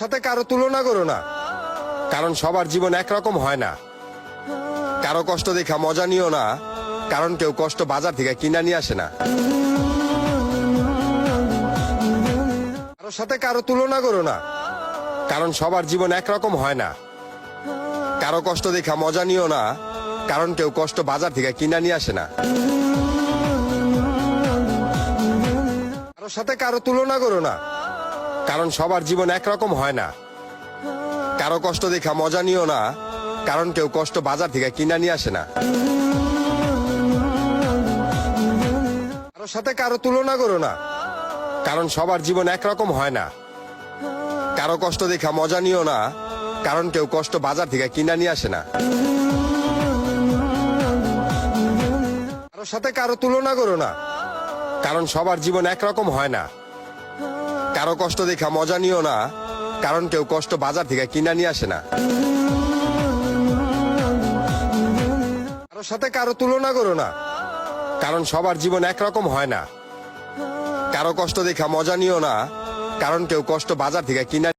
সাথে কারো তুলনা করো না, কারণ সবার জীবন একরকম হয় না। কারো কষ্ট দেখা মজা নিও না, কারণ কেউ কষ্ট বাজার থেকে কিনা নিয়ে আসে না। কারোর সাথে কারো তুলনা করো না, কারণ সবার জীবন একরকম হয় না। কারো কষ্ট দেখা মজা নিও না, কারণ কেউ কষ্ট বাজার থেকে কিনা নিয়ে আসে না। কারোর সাথে কারো তুলনা করো না, কারণ সবার জীবন একরকম হয় না। কারো কষ্ট দেখা মজা নিও না, কারণ কেউ কষ্ট বাজার থেকে কিনা নিয়ে আসে না। কারোর সাথে কারো তুলনা করো না, কারণ সবার জীবন একরকম হয় না। কারো কষ্ট দেখা মজা নিও না, কারণ কেউ কষ্ট বাজার থেকে কিনা নিয়ে আসে না। কারোর সাথে কারো তুলনা করো না, কারণ সবার জীবন একরকম হয় না। কারো কষ্ট দেখা মজা নিও না, কারণ কেউ কষ্ট বাজার থেকে কিনা নিয়ে আসে না। কারোর সাথে কারো তুলনা করো না, কারণ সবার জীবন একরকম হয় না। কারো কষ্ট দেখা মজা নিও না, কারণ কেউ কষ্ট বাজার থেকে কিনা